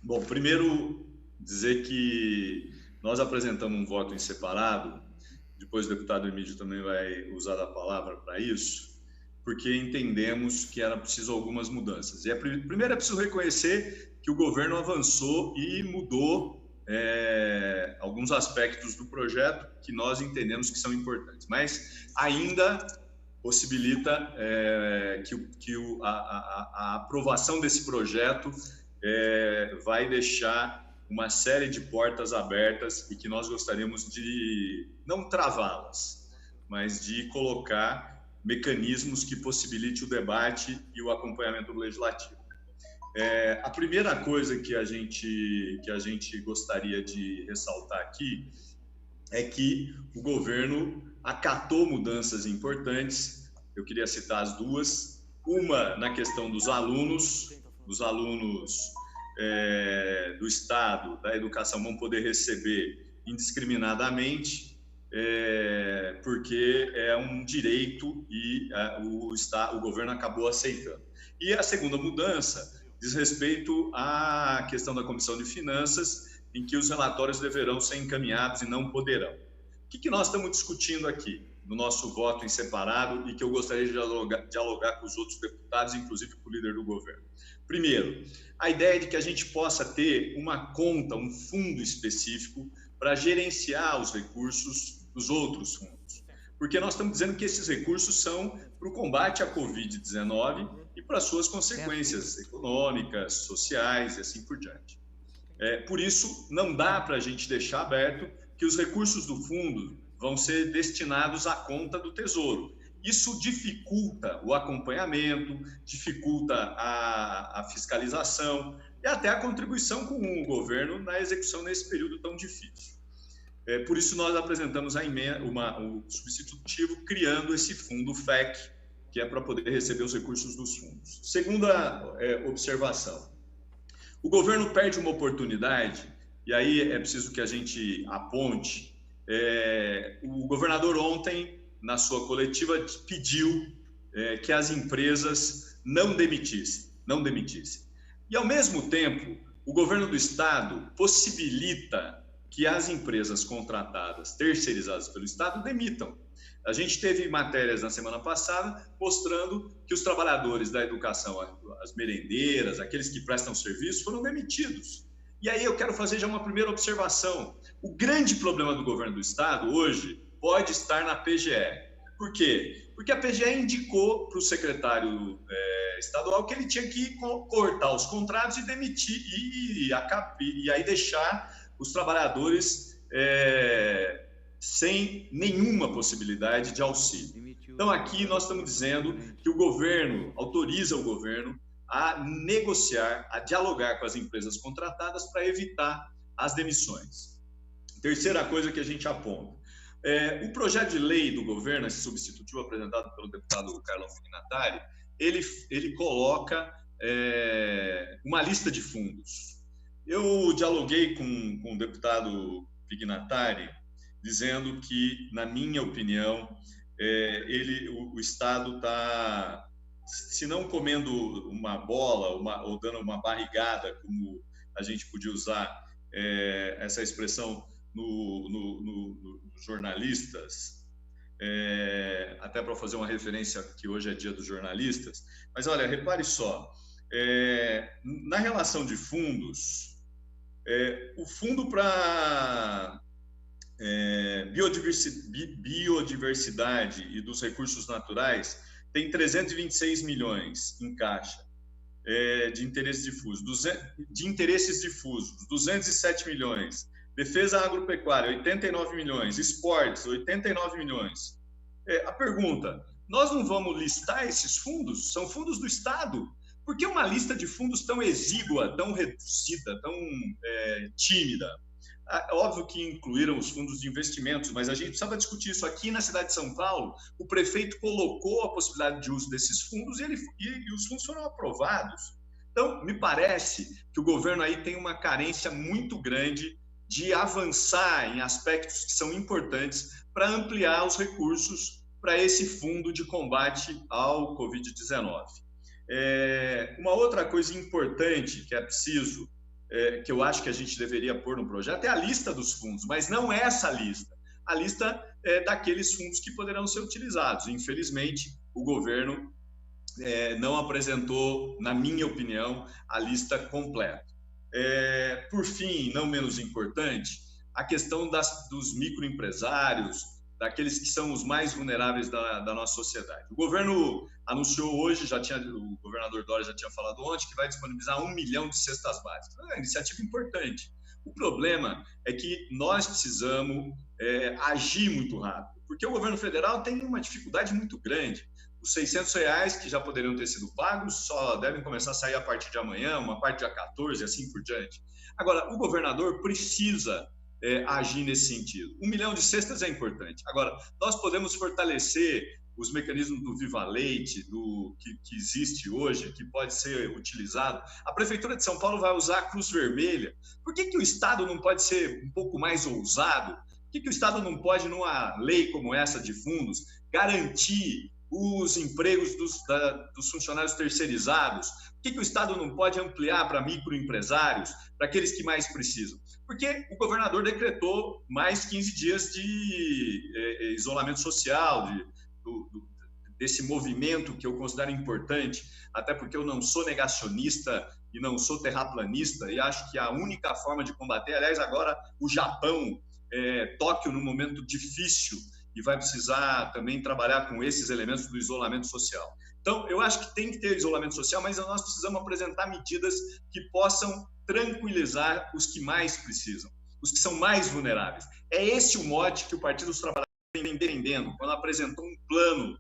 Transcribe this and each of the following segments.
Bom, primeiro dizer que nós apresentamos um voto em separado, depois o deputado Emílio também vai usar a palavra para isso, porque entendemos que era preciso algumas mudanças. E primeiro é preciso reconhecer que o governo avançou e mudou alguns aspectos do projeto que nós entendemos que são importantes, mas ainda possibilita a aprovação desse projeto vai deixar uma série de portas abertas e que nós gostaríamos de não travá-las, mas de colocar mecanismos que possibilite o debate e o acompanhamento do legislativo. A primeira coisa que a gente gostaria de ressaltar aqui é que o governo acatou mudanças importantes. Eu queria citar as duas. Uma na questão dos alunos do Estado, da educação, vão poder receber indiscriminadamente, porque é um direito e o governo acabou aceitando. E a segunda mudança diz respeito à questão da Comissão de Finanças, em que os relatórios deverão ser encaminhados e não poderão. O que nós estamos discutindo aqui no nosso voto em separado e que eu gostaria de dialogar com os outros deputados, inclusive com o líder do governo? Primeiro, a ideia de que a gente possa ter uma conta, um fundo específico para gerenciar os recursos dos outros fundos. Porque nós estamos dizendo que esses recursos são para o combate à Covid-19 e para suas consequências econômicas, sociais e assim por diante. Por isso, não dá para a gente deixar aberto que os recursos do fundo vão ser destinados à conta do Tesouro. Isso dificulta o acompanhamento, dificulta a fiscalização e até a contribuição com o governo na execução nesse período tão difícil. Por isso, nós apresentamos o substitutivo criando esse fundo FEC, que é para poder receber os recursos dos fundos. Segunda observação. O governo perde uma oportunidade, e aí é preciso que a gente aponte. O governador ontem, na sua coletiva, pediu que as empresas não demitissem. E, ao mesmo tempo, o governo do Estado possibilita que as empresas contratadas, terceirizadas pelo Estado, demitam. A gente teve matérias na semana passada mostrando que os trabalhadores da educação, as merendeiras, aqueles que prestam serviço, foram demitidos. E aí eu quero fazer já uma primeira observação. O grande problema do governo do Estado hoje pode estar na PGE. Por quê? Porque a PGE indicou para o secretário estadual que ele tinha que cortar os contratos e demitir e aí deixar os trabalhadores sem nenhuma possibilidade de auxílio. Então, aqui nós estamos dizendo que o governo autoriza o governo a negociar, a dialogar com as empresas contratadas para evitar as demissões. Terceira coisa que a gente aponta. O projeto de lei do governo, esse substitutivo apresentado pelo deputado Carlão Pignatari, ele coloca uma lista de fundos. Eu dialoguei com o deputado Pignatari, dizendo que, na minha opinião, o Estado está, se não comendo uma bola ou dando uma barrigada, como a gente podia usar essa expressão nos jornalistas, até para fazer uma referência que hoje é dia dos jornalistas. Mas, olha, repare só, na relação de fundos, o fundo para biodiversidade e dos recursos naturais tem 326 milhões em caixa de interesses difusos, 207 milhões. Defesa agropecuária, 89 milhões. Esportes, 89 milhões. A pergunta, nós não vamos listar esses fundos? São fundos do Estado. Por que uma lista de fundos tão exígua, tão reduzida, tão tímida? Óbvio que incluíram os fundos de investimentos, mas a gente precisava discutir isso aqui na cidade de São Paulo. O prefeito colocou a possibilidade de uso desses fundos e os fundos foram aprovados. Então, me parece que o governo aí tem uma carência muito grande de avançar em aspectos que são importantes para ampliar os recursos para esse fundo de combate ao Covid-19. Uma outra coisa importante que é preciso que eu acho que a gente deveria pôr no projeto é a lista dos fundos, mas não essa lista. A lista daqueles fundos que poderão ser utilizados. Infelizmente, o governo não apresentou, na minha opinião, a lista completa. Por fim, não menos importante, a questão dos microempresários, daqueles que são os mais vulneráveis da nossa sociedade. O governo anunciou hoje, o governador Dória já tinha falado ontem, que vai disponibilizar 1 milhão de cestas básicas. É uma iniciativa importante. O problema é que nós precisamos agir muito rápido, porque o governo federal tem uma dificuldade muito grande. Os R$600 que já poderiam ter sido pagos só devem começar a sair a partir de amanhã, uma parte dia 14 e assim por diante. Agora, o governador precisa agir nesse sentido. 1 milhão de cestas é importante. Agora, nós podemos fortalecer os mecanismos do Viva Leite, que existe hoje, que pode ser utilizado. A Prefeitura de São Paulo vai usar a Cruz Vermelha. Por que o Estado não pode ser um pouco mais ousado? Por que o Estado não pode, numa lei como essa de fundos, garantir os empregos dos funcionários terceirizados? Por que o Estado não pode ampliar para microempresários, para aqueles que mais precisam? Porque o governador decretou mais 15 dias de isolamento social, desse movimento que eu considero importante, até porque eu não sou negacionista e não sou terraplanista, e acho que a única forma de combater, aliás, agora o Japão, Tóquio, num momento difícil, e vai precisar também trabalhar com esses elementos do isolamento social. Então, eu acho que tem que ter isolamento social, mas nós precisamos apresentar medidas que possam tranquilizar os que mais precisam, os que são mais vulneráveis. É esse o mote que o Partido dos Trabalhadores vem defendendo, quando apresentou um plano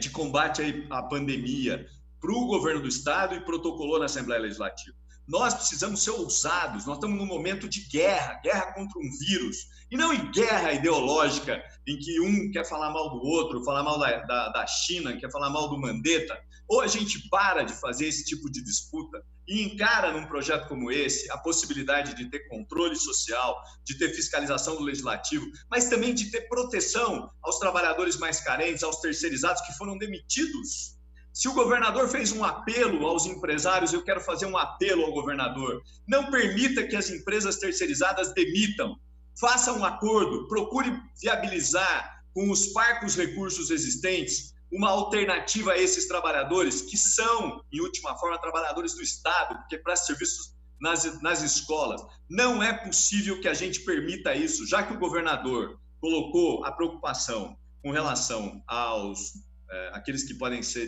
de combate à pandemia para o governo do Estado e protocolou na Assembleia Legislativa. Nós precisamos ser ousados, nós estamos num momento de guerra contra um vírus, e não em guerra ideológica, em que um quer falar mal do outro, falar mal da China, quer falar mal do Mandetta. Ou a gente para de fazer esse tipo de disputa e encara num projeto como esse a possibilidade de ter controle social, de ter fiscalização do legislativo, mas também de ter proteção aos trabalhadores mais carentes, aos terceirizados que foram demitidos. Se o governador fez um apelo aos empresários, eu quero fazer um apelo ao governador. Não permita que as empresas terceirizadas demitam. Faça um acordo, procure viabilizar com os parcos recursos existentes uma alternativa a esses trabalhadores, que são, em última forma, trabalhadores do Estado, porque prestam serviços nas escolas. Não é possível que a gente permita isso, já que o governador colocou a preocupação com relação aqueles que podem ser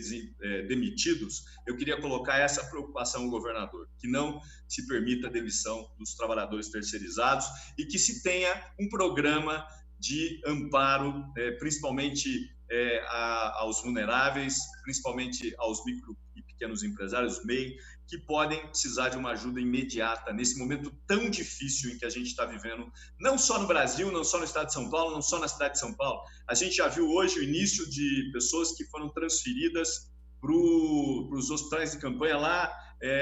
demitidos. Eu queria colocar essa preocupação ao governador, que não se permita a demissão dos trabalhadores terceirizados e que se tenha um programa de amparo, principalmente aos vulneráveis, principalmente aos micro e pequenos empresários, MEI, que podem precisar de uma ajuda imediata nesse momento tão difícil em que a gente está vivendo, não só no Brasil, não só no estado de São Paulo, não só na cidade de São Paulo. A gente já viu hoje o início de pessoas que foram transferidas para os hospitais de campanha lá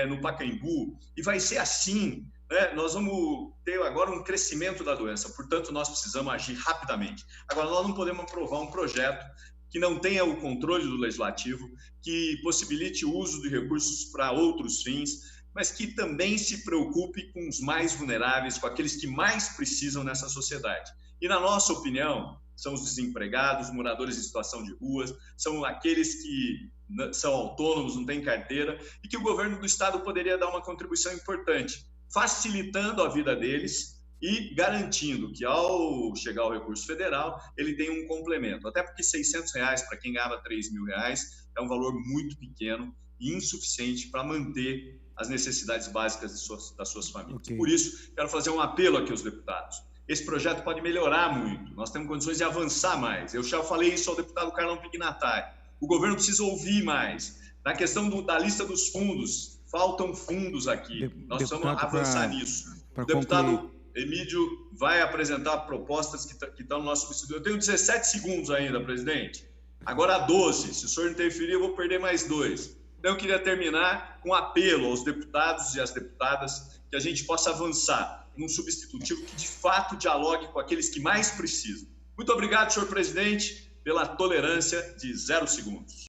no Pacaembu, e vai ser assim, né? Nós vamos ter agora um crescimento da doença, portanto, nós precisamos agir rapidamente. Agora, nós não podemos aprovar um projeto que não tenha o controle do legislativo, que possibilite o uso de recursos para outros fins, mas que também se preocupe com os mais vulneráveis, com aqueles que mais precisam nessa sociedade. E, na nossa opinião, são os desempregados, moradores em situação de ruas, são aqueles que são autônomos, não têm carteira, e que o governo do Estado poderia dar uma contribuição importante, facilitando a vida deles e garantindo que, ao chegar ao recurso federal, ele tem um complemento. Até porque R$600 para quem ganhava R$3.000 é um valor muito pequeno e insuficiente para manter as necessidades básicas das suas famílias. Okay. Por isso, quero fazer um apelo aqui aos deputados. Esse projeto pode melhorar muito, nós temos condições de avançar mais. Eu já falei isso ao deputado Carlão Pignatari. O governo precisa ouvir mais. Na questão da lista dos fundos, faltam fundos aqui. Nós precisamos avançar nisso. O deputado Emídio vai apresentar propostas que estão no nosso substituto. Eu tenho 17 segundos ainda, presidente. Agora 12. Se o senhor interferir, eu vou perder mais 2. Então, eu queria terminar com um apelo aos deputados e às deputadas que a gente possa avançar num substitutivo que, de fato, dialogue com aqueles que mais precisam. Muito obrigado, senhor presidente, pela tolerância de 0 segundos.